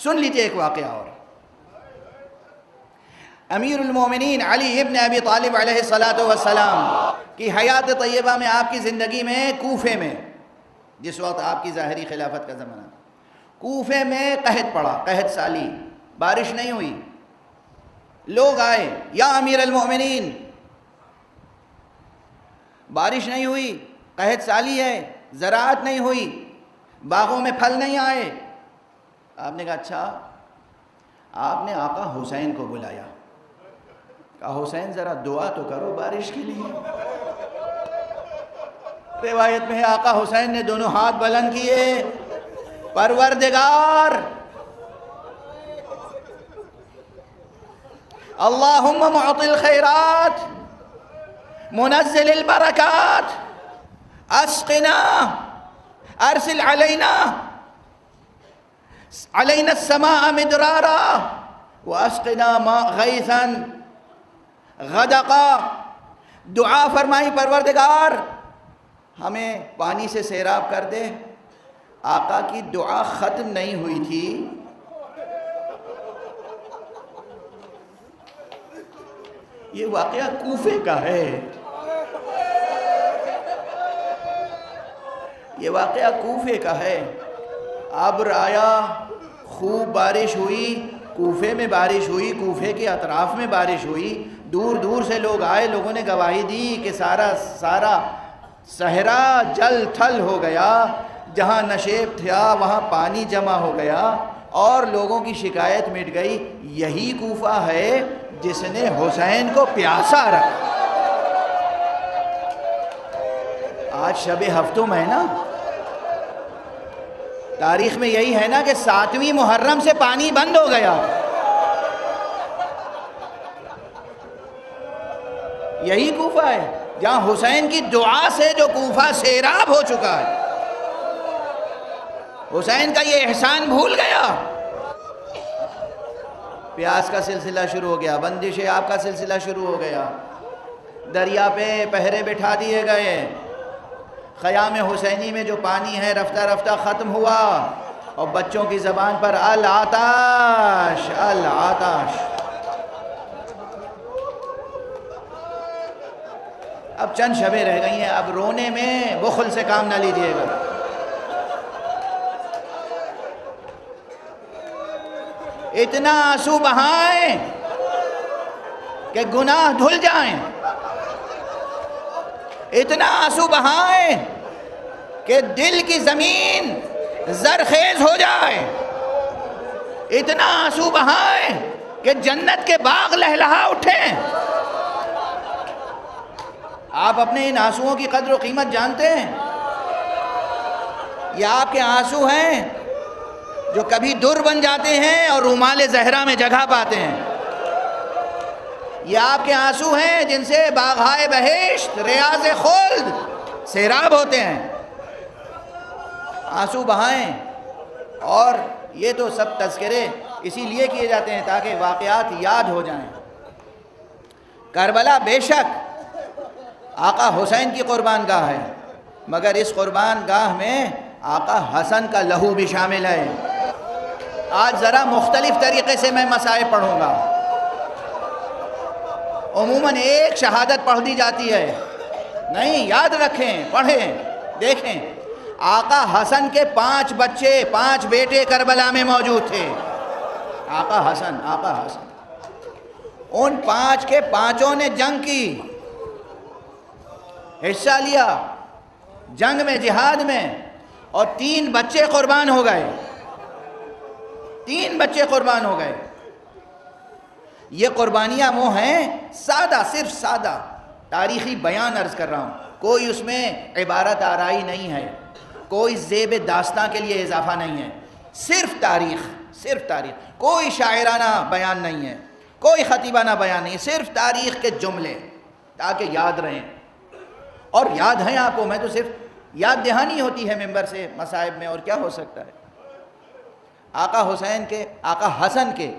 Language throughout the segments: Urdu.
سن لیجئے ایک واقعہ اور۔ امیر المومنین علی ابن ابی طالب علیہ السلام کی حیات طیبہ میں، آپ کی زندگی میں، کوفے میں، جس وقت آپ کی ظاہری خلافت کا زمانہ تھا، کوفے میں قحط پڑا، قحط سالی، بارش نہیں ہوئی۔ لوگ آئے، یا امیر المومنین بارش نہیں ہوئی، قحط سالی ہے، زراعت نہیں ہوئی، باغوں میں پھل نہیں آئے۔ آپ نے کہا اچھا، آپ نے آقا حسین کو بلایا، کہا حسین ذرا دعا تو کرو بارش کے لیے۔ روایت میں ہے آقا حسین نے دونوں ہاتھ بلند کیے، پروردگار اللہم معطی الخیرات منزل البرکات اسقنا ارسل علینا السماء مدرارا واسقنا غیثا غدقا۔ دعا فرمائی پروردگار ہمیں پانی سے سیراب کر دے۔ آقا کی دعا ختم نہیں ہوئی تھی، یہ واقعہ کوفے کا ہے، یہ واقعہ کوفے کا ہے۔ ابر آیا، خوب بارش ہوئی، کوفے میں بارش ہوئی، کوفے کے اطراف میں بارش ہوئی، دور دور سے لوگ آئے، لوگوں نے گواہی دی کہ سارا صحرا جل تھل ہو گیا، جہاں نشیب تھا وہاں پانی جمع ہو گیا اور لوگوں کی شکایت مٹ گئی۔ یہی کوفہ ہے جس نے حسین کو پیاسا رکھا۔ آج شب ہفتم ہے نا، تاریخ میں یہی ہے نا کہ 7ویں محرم سے پانی بند ہو گیا۔ یہی کوفہ ہے جہاں حسین کی دعا سے جو کوفہ سیراب ہو چکا ہے۔ حسین کا یہ احسان بھول گیا، پیاس کا سلسلہ شروع ہو گیا، بندش آپ کا سلسلہ شروع ہو گیا، دریا پہ پہرے بٹھا دیے گئے، خیام حسینی میں جو پانی ہے رفتہ رفتہ ختم ہوا، اور بچوں کی زبان پر العطش العطش۔ اب چند شبیں رہ گئی ہیں، اب رونے میں بخل سے کام نہ لیجیے گا۔ اتنا آنسو بہائیں کہ گناہ دھل جائیں، اتنا آنسو بہائیں کہ دل کی زمین زرخیز ہو جائے، اتنا آنسو بہائیں کہ جنت کے باغ لہلہا اٹھیں۔ آپ اپنے ان آنسوؤں کی قدر و قیمت جانتے ہیں؟ یہ آپ کے آنسو ہیں جو کبھی در بن جاتے ہیں اور رومال زہرا میں جگہ پاتے ہیں۔ یہ آپ کے آنسو ہیں جن سے باغہائے بہشت ریاض خلد سیراب ہوتے ہیں۔ آنسو بہائیں، اور یہ تو سب تذکرے اسی لیے کیے جاتے ہیں تاکہ واقعات یاد ہو جائیں۔ کربلا بے شک آقا حسین کی قربان گاہ ہے، مگر اس قربان گاہ میں آقا حسن کا لہو بھی شامل ہے۔ آج ذرا مختلف طریقے سے میں مسائل پڑھوں گا۔ عموماً ایک شہادت پڑھ دی جاتی ہے، نہیں، یاد رکھیں، پڑھیں، دیکھیں۔ آقا حسن کے 5 بچے، 5 بیٹے کربلا میں موجود تھے۔ آقا حسن ان 5 کے 5 نے جنگ کی، حصہ لیا جنگ میں، جہاد میں، اور 3 بچے قربان ہو گئے، 3 بچے قربان ہو گئے۔ یہ قربانیاں وہ ہیں سادہ، صرف سادہ تاریخی بیان عرض کر رہا ہوں، کوئی اس میں عبارت آرائی نہیں ہے، کوئی زیب داستاں کے لیے اضافہ نہیں ہے، صرف تاریخ، کوئی شاعرانہ بیان نہیں ہے، کوئی خطیبانہ بیان نہیں ہے، صرف تاریخ کے جملے تاکہ یاد رہیں۔ اور یاد ہیں آپ کو، میں تو صرف یاد دہانی ہوتی ہے ممبر سے مصائب میں، اور کیا ہو سکتا ہے۔ آقا حسن کے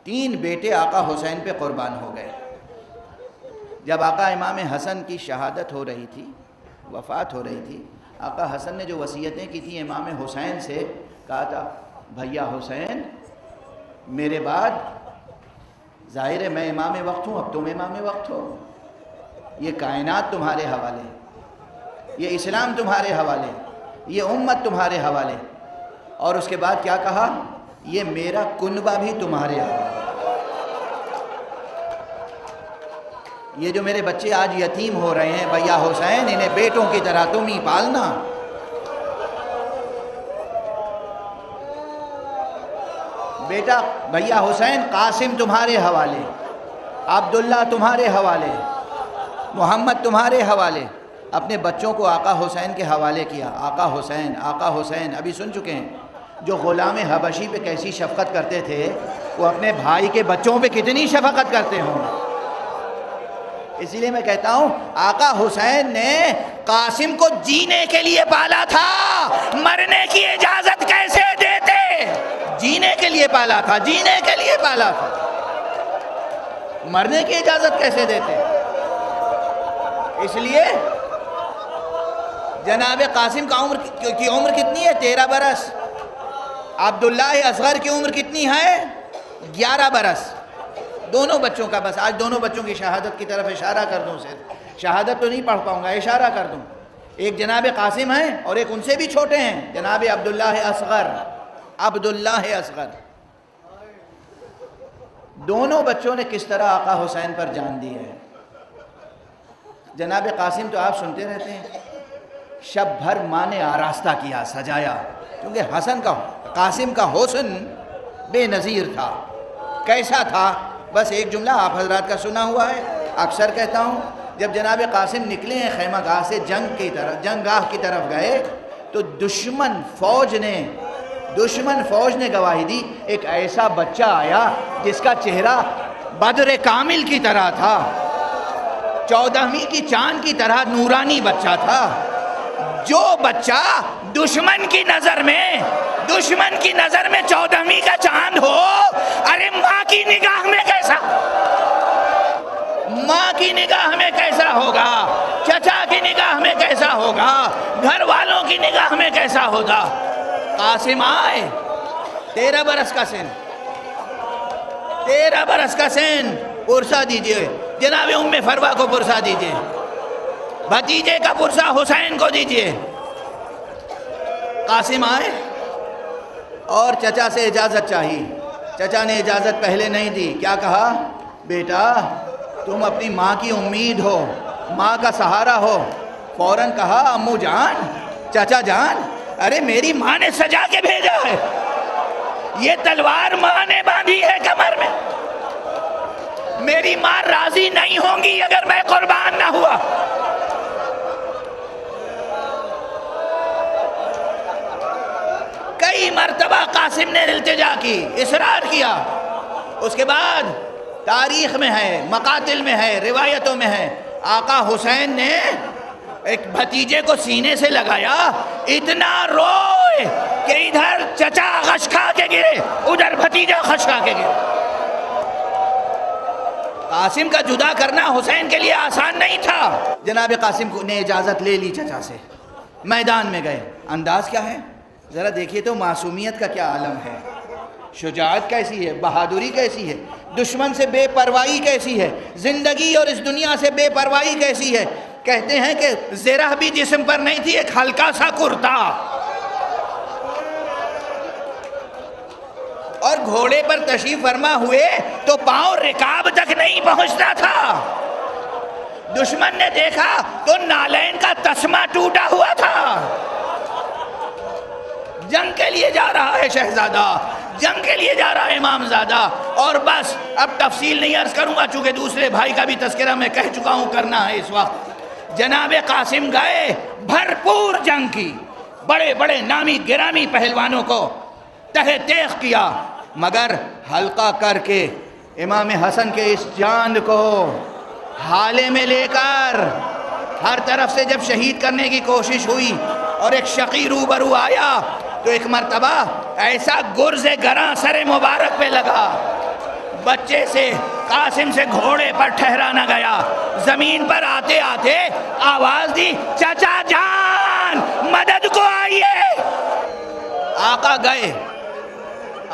3 بیٹے آقا حسین پہ قربان ہو گئے۔ جب آقا امام حسن کی شہادت ہو رہی تھی، وفات ہو رہی تھی، آقا حسن نے جو وصیتیں کی تھیں امام حسین سے، کہا تھا بھیا حسین میرے بعد ظاہر ہے میں امام وقت ہوں، اب تم امام وقت ہو، یہ کائنات تمہارے حوالے، یہ اسلام تمہارے حوالے، یہ امت تمہارے حوالے۔ اور اس کے بعد کیا کہا؟ یہ میرا کنبہ بھی تمہارے حوالے۔ یہ جو میرے بچے آج یتیم ہو رہے ہیں بھیا حسین، انہیں بیٹوں کی طرح تم ہی پالنا۔ بیٹا بھیا حسین قاسم تمہارے حوالے، عبداللہ تمہارے حوالے، محمد تمہارے حوالے۔ اپنے بچوں کو آقا حسین کے حوالے کیا۔ آقا حسین، آقا حسین، ابھی سن چکے ہیں جو غلام حبشی پہ کیسی شفقت کرتے تھے، وہ اپنے بھائی کے بچوں پہ کتنی شفقت کرتے ہوں۔ اسی لیے میں کہتا ہوں آقا حسین نے قاسم کو جینے کے لیے پالا تھا، مرنے کی اجازت کیسے دیتے؟ جینے کے لیے پالا تھا، جینے کے لیے پالا تھا، مرنے کی اجازت کیسے دیتے؟ اس لیے جناب قاسم کا کی عمر کتنی ہے؟ 13 برس۔ عبداللہ اصغر کی عمر کتنی ہے؟ 11 برس۔ دونوں بچوں کا، بس آج دونوں بچوں کی شہادت کی طرف اشارہ کر دوں، صرف شہادت تو نہیں پڑھ پاؤں گا، اشارہ کر دوں۔ ایک جناب قاسم ہیں اور ایک ان سے بھی چھوٹے ہیں، جناب عبداللہ اصغر۔ عبداللہ اصغر، دونوں بچوں نے کس طرح آقا حسین پر جان دی ہے۔ جناب قاسم تو آپ سنتے رہتے ہیں، شب بھر ماں نے آراستہ کیا، سجایا، کیونکہ قاسم کا حسن بے نظیر تھا۔ کیسا تھا؟ بس ایک جملہ آپ حضرات کا سنا ہوا ہے، اکثر کہتا ہوں، جب جناب قاسم نکلے ہیں خیمہ گاہ سے جنگ گاہ کی طرف گئے تو دشمن فوج نے گواہی دی، ایک ایسا بچہ آیا جس کا چہرہ بدر کامل کی طرح تھا، 14ویں کی چاند کی طرح نورانی بچہ تھا۔ جو بچہ دشمن کی نظر میں 14ویں کا چاند ہو، ارے ماں کی نگاہ میں کیسا ہوگا، چچا کی نگاہ میں کیسا ہوگا، گھر والوں کی نگاہ میں کیسا ہوگا۔ قاسم آئے، 13 برس کا سن، پرسہ دیجئے جناب ام فروا کو، پرسہ دیجئے، بھتیجے کا پرسہ حسین کو دیجئے۔ قاسم آئے اور چچا سے اجازت چاہی۔ چچا نے اجازت پہلے نہیں دی، کیا کہا؟ بیٹا تم اپنی ماں کی امید ہو، ماں کا سہارا ہو۔ فوراً کہا امو جان، چچا جان، ارے میری ماں نے سجا کے بھیجا ہے، یہ تلوار ماں نے باندھی ہے کمر میں، میری ماں راضی نہیں ہوں گی اگر میں قربان نہ ہوا۔ کئی مرتبہ قاسم نے التجا کی، اصرار کیا۔ اس کے بعد تاریخ میں ہے، مقاتل میں ہے، روایتوں میں ہے، آقا حسین نے ایک بھتیجے کو سینے سے لگایا، اتنا روئے کہ ادھر چچا غش کھا کے گرے، ادھر بھتیجا غش کھا کے گرے۔ قاسم کا جدا کرنا حسین کے لیے آسان نہیں تھا۔ جناب قاسم نے اجازت لے لی چچا سے، میدان میں گئے۔ انداز کیا ہے ذرا دیکھیے تو، معصومیت کا کیا عالم ہے، شجاعت کیسی ہے، بہادری کیسی ہے، دشمن سے بے پرواہی کیسی ہے، زندگی اور اس دنیا سے بے پرواہی کیسی ہے۔ کہتے ہیں کہ زرہ بھی جسم پر نہیں تھی، ایک ہلکا سا کرتا، اور گھوڑے پر تشریف فرما ہوئے تو پاؤں رکاب تک نہیں پہنچتا تھا۔ دشمن نے دیکھا تو نالین کا تسمہ ٹوٹا ہوا تھا۔ جنگ کے لیے جا رہا ہے شہزادہ، جنگ کے لیے جا رہا ہے امامزادہ، اور بس اب تفصیل نہیں عرض کروں گا چونکہ دوسرے بھائی کا بھی تذکرہ میں کہہ چکا ہوں، کرنا ہے اس وقت۔ جناب قاسم گئے، بھرپور جنگ کی، بڑے بڑے نامی گرامی پہلوانوں کو تہہ تیغ کیا، مگر ہلکا کر کے امام حسن کے اس جان کو حالے میں لے کر ہر طرف سے جب شہید کرنے کی کوشش ہوئی اور ایک شقی روبرو آیا تو ایک مرتبہ ایسا گرز گراں سر مبارک پہ لگا، بچے سے قاسم سے گھوڑے پر ٹھہرا نہ گیا، زمین پر آتے آتے آواز دی، چچا جان مدد کو آئیے۔ آقا گئے،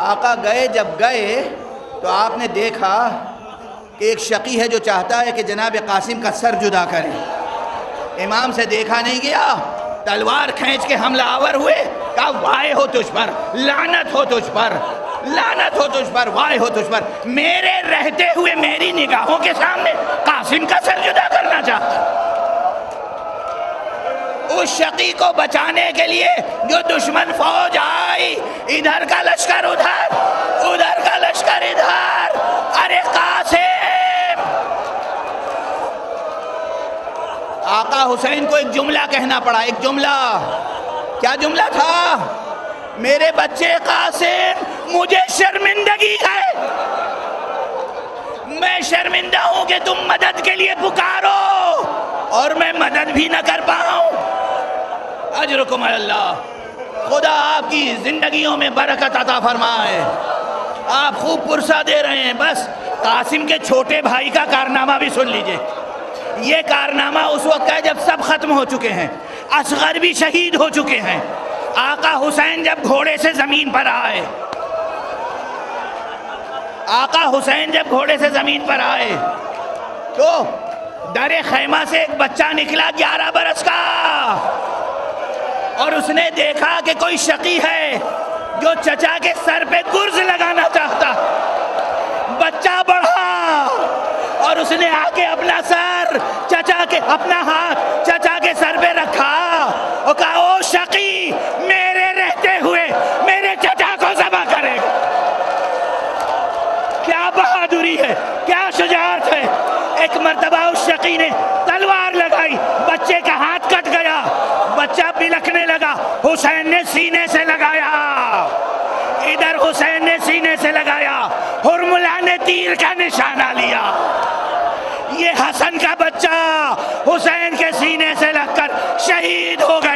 آقا گئے، جب گئے تو آپ نے دیکھا کہ ایک شقی ہے جو چاہتا ہے کہ جناب قاسم کا سر جدا کرے. امام سے دیکھا نہیں گیا، تلوار کھینچ کے حملہ آور ہوئے، کہا وائے ہو تجھ پر، لعنت ہو تجھ پر، لعنت ہو تجھ پر، وائے ہو تجھ پر، میرے رہتے ہوئے میری نگاہوں کے سامنے قاسم کا سر جدا کرنا چاہتا. اس شقی کو بچانے کے لیے جو دشمن فوج آئی، ادھر کا لشکر ادھر، ادھر کا لشکر ادھر، ارے قاسم! آقا حسین کو ایک جملہ کہنا پڑا، ایک جملہ. کیا جملہ تھا؟ میرے بچے قاسم، مجھے شرمندگی ہے، میں شرمندہ ہوں کہ تم مدد کے لیے پکارو اور میں مدد بھی نہ کر پاؤں. اجرکم اللہ، خدا آپ کی زندگیوں میں برکت عطا فرمائے. آپ خوب پرسہ دے رہے ہیں. بس قاسم کے چھوٹے بھائی کا کارنامہ بھی سن لیجئے. یہ کارنامہ اس وقت ہے جب سب ختم ہو چکے ہیں، اصغر بھی شہید ہو چکے ہیں. آقا حسین جب گھوڑے سے زمین پر آئے، آقا حسین جب گھوڑے سے زمین پر آئے تو در خیمہ سے ایک بچہ نکلا 11 برس کا، اور اس نے دیکھا کہ کوئی شقی ہے جو چچا کے سر پہ گرز لگانا چاہتا. بچہ بڑھا اور اس نے آ کے اپنا سر چچا کے، اپنا ہاتھ چچا کے سر پہ رکھا اور کہا او شقی، میرے رہتے ہوئے میرے چچا کو ذبح کرے گا. کیا بہادری ہے، کیا شجاعت ہے. ایک مرتبہ اس شقی نے تلوار لگائی، بچے کا ہاتھ کٹ گیا، بچہ بلکنے لگا، حسین نے سینے سے لگایا، ادھر حسین نے سینے سے لگایا، ہرملہ نے تیر کا نشانہ لیا. یہ حسن کا بچہ حسین کے سینے سے لگ کر شہید ہو گیا.